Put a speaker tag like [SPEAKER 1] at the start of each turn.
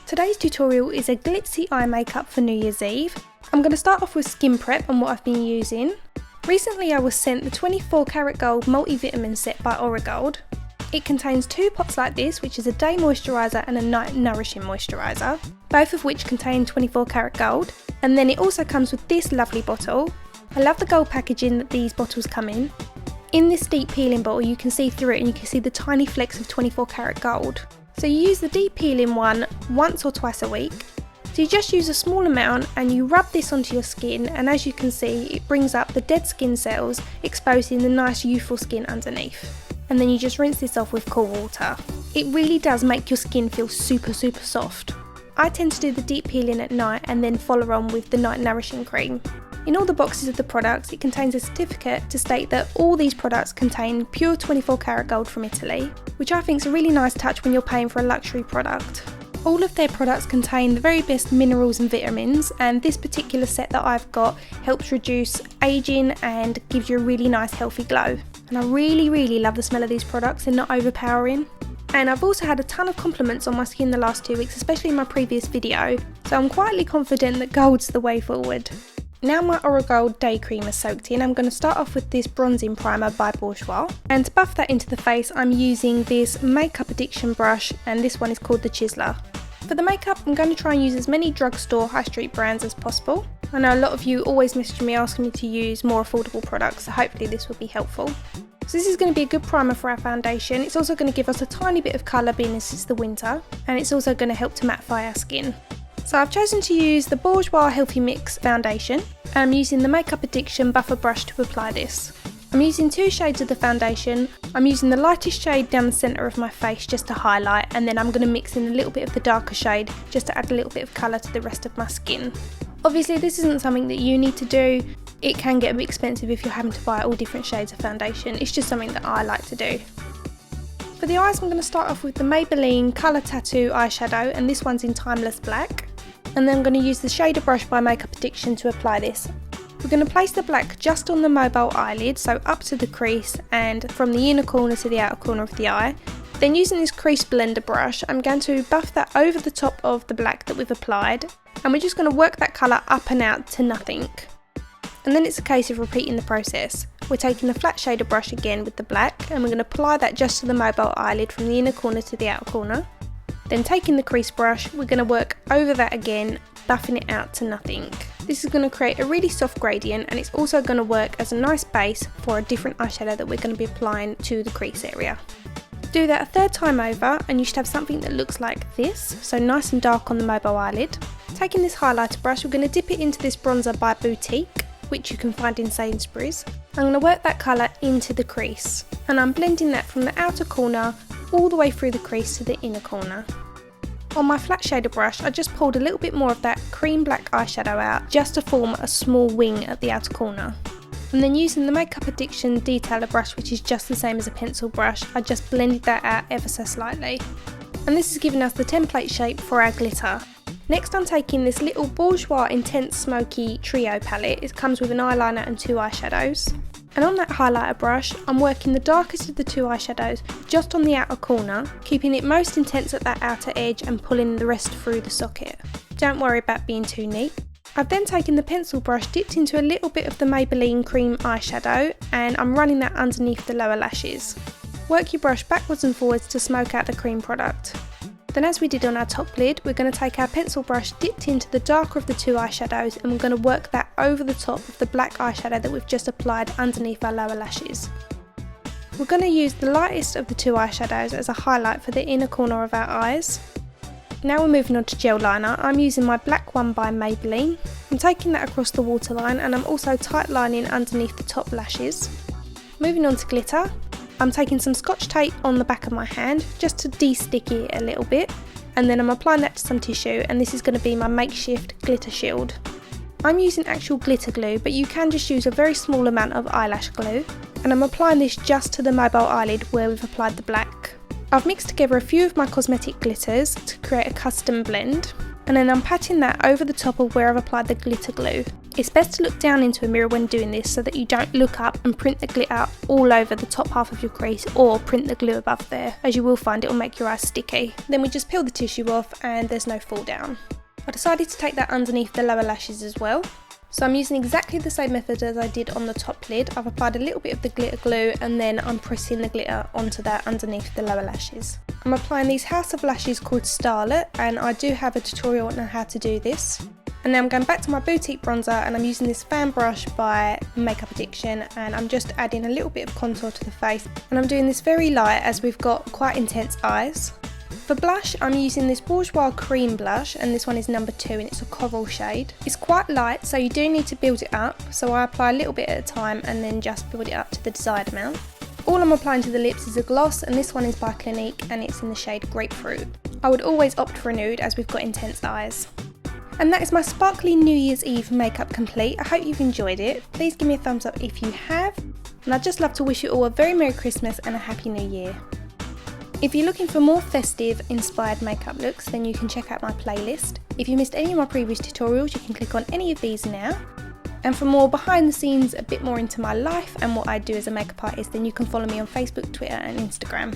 [SPEAKER 1] Today's tutorial is a glitzy eye makeup for New Year's Eve. I'm going to start off with skin prep and what I've been using. Recently I was sent the 24 karat gold multivitamin set by Aurigold. It contains 2 pots like this, which is a day moisturiser and a night nourishing moisturiser, both of which contain 24 karat gold. And then it also comes with this lovely bottle. I love the gold packaging that these bottles come in. In this deep peeling bottle you can see through it and you can see the tiny flecks of 24 karat gold. So you use the deep peeling one once or twice a week. So you just use a small amount and you rub this onto your skin, and as you can see it brings up the dead skin cells, exposing the nice youthful skin underneath. And then you just rinse this off with cool water. It really does make your skin feel super soft. I tend to do the deep peeling at night and then follow on with the night nourishing cream. In all the boxes of the products it contains a certificate to state that all these products contain pure 24 karat gold from Italy, which I think is a really nice touch when you're paying for a luxury product. All of their products contain the very best minerals and vitamins, and this particular set that I've got helps reduce aging and gives you a really nice healthy glow. And I really love the smell of these products, they're not overpowering. And I've also had a ton of compliments on my skin the last 2 weeks, especially in my previous video, so I'm quietly confident that gold's the way forward. Now my Aurigold day cream is soaked in, I'm going to start off with this bronzing primer by Bourjois. And to buff that into the face I'm using this Makeup Addiction brush, and this one is called the Chiseler. For the makeup I'm going to try and use as many drugstore high street brands as possible. I know a lot of you always message me asking me to use more affordable products, so hopefully this will be helpful. So this is going to be a good primer for our foundation. It's also going to give us a tiny bit of colour being this is the winter, and it's also going to help to mattify our skin. So I've chosen to use the Bourjois Healthy Mix foundation, and I'm using the Makeup Addiction buffer brush to apply this. I'm using 2 shades of the foundation. I'm using the lightest shade down the centre of my face just to highlight, and then I'm going to mix in a little bit of the darker shade just to add a little bit of colour to the rest of my skin. Obviously this isn't something that you need to do. It can get a bit expensive if you're having to buy all different shades of foundation. It's just something that I like to do. For the eyes I'm going to start off with the Maybelline Colour Tattoo eyeshadow, and this one's in Timeless Black. And then I'm going to use the shader brush by Makeup Addiction to apply this. We're going to place the black just on the mobile eyelid, so up to the crease and from the inner corner to the outer corner of the eye. Then using this crease blender brush I'm going to buff that over the top of the black that we've applied, and we're just going to work that colour up and out to nothing. And then it's a case of repeating the process. We're taking the flat shader brush again with the black, and we're going to apply that just to the mobile eyelid from the inner corner to the outer corner. Then taking the crease brush, we're going to work over that again, buffing it out to nothing. This is going to create a really soft gradient, and it's also going to work as a nice base for a different eyeshadow that we're going to be applying to the crease area. Do that a 3rd time over and you should have something that looks like this, so nice and dark on the mobile eyelid. Taking this highlighter brush, we're going to dip it into this bronzer by Boutique, which you can find in Sainsbury's. I'm going to work that colour into the crease, and I'm blending that from the outer corner all the way through the crease to the inner corner. On my flat shader brush I just pulled a little bit more of that cream black eyeshadow out just to form a small wing at the outer corner. And then using the Makeup Addiction detailer brush, which is just the same as a pencil brush, I just blended that out ever so slightly. And this is giving us the template shape for our glitter. Next I'm taking this little Bourjois Intense Smoky Trio palette. It comes with an eyeliner and 2 eyeshadows. And on that highlighter brush, I'm working the darkest of the 2 eyeshadows just on the outer corner, keeping it most intense at that outer edge and pulling the rest through the socket. Don't worry about being too neat. I've then taken the pencil brush, dipped into a little bit of the Maybelline cream eyeshadow, and I'm running that underneath the lower lashes. Work your brush backwards and forwards to smoke out the cream product. Then as we did on our top lid, we're going to take our pencil brush dipped into the darker of the 2 eyeshadows, and we're going to work that over the top of the black eyeshadow that we've just applied underneath our lower lashes. We're going to use the lightest of the 2 eyeshadows as a highlight for the inner corner of our eyes. Now we're moving on to gel liner. I'm using my black one by Maybelline. I'm taking that across the waterline, and I'm also tight lining underneath the top lashes. Moving on to glitter. I'm taking some Scotch tape on the back of my hand just to de-sticky it a little bit, and then I'm applying that to some tissue, and this is going to be my makeshift glitter shield. I'm using actual glitter glue, but you can just use a very small amount of eyelash glue, and I'm applying this just to the mobile eyelid where we've applied the black. I've mixed together a few of my cosmetic glitters to create a custom blend, and then I'm patting that over the top of where I've applied the glitter glue. It's best to look down into a mirror when doing this so that you don't look up and print the glitter all over the top half of your crease or print the glue above there, as you will find it will make your eyes sticky. Then we just peel the tissue off and there's no fall down. I decided to take that underneath the lower lashes as well. So I'm using exactly the same method as I did on the top lid. I've applied a little bit of the glitter glue and then I'm pressing the glitter onto that underneath the lower lashes. I'm applying these House of Lashes called Starlet, and I do have a tutorial on how to do this. And now I'm going back to my boutique bronzer and I'm using this fan brush by Makeup Addiction, and I'm just adding a little bit of contour to the face, and I'm doing this very light as we've got quite intense eyes. For blush, I'm using this Bourjois Cream blush, and this one is number 2 and it's a coral shade. It's quite light, so you do need to build it up, so I apply a little bit at a time and then just build it up to the desired amount. All I'm applying to the lips is a gloss, and this one is by Clinique and it's in the shade Grapefruit. I would always opt for a nude as we've got intense eyes. And that is my sparkly New Year's Eve makeup complete. I hope you've enjoyed it. Please give me a thumbs up if you have, and I'd just love to wish you all a very Merry Christmas and a Happy New Year. If you're looking for more festive inspired makeup looks, then you can check out my playlist. If you missed any of my previous tutorials, you can click on any of these now. And for more behind the scenes, a bit more into my life and what I do as a makeup artist, then you can follow me on Facebook, Twitter and Instagram.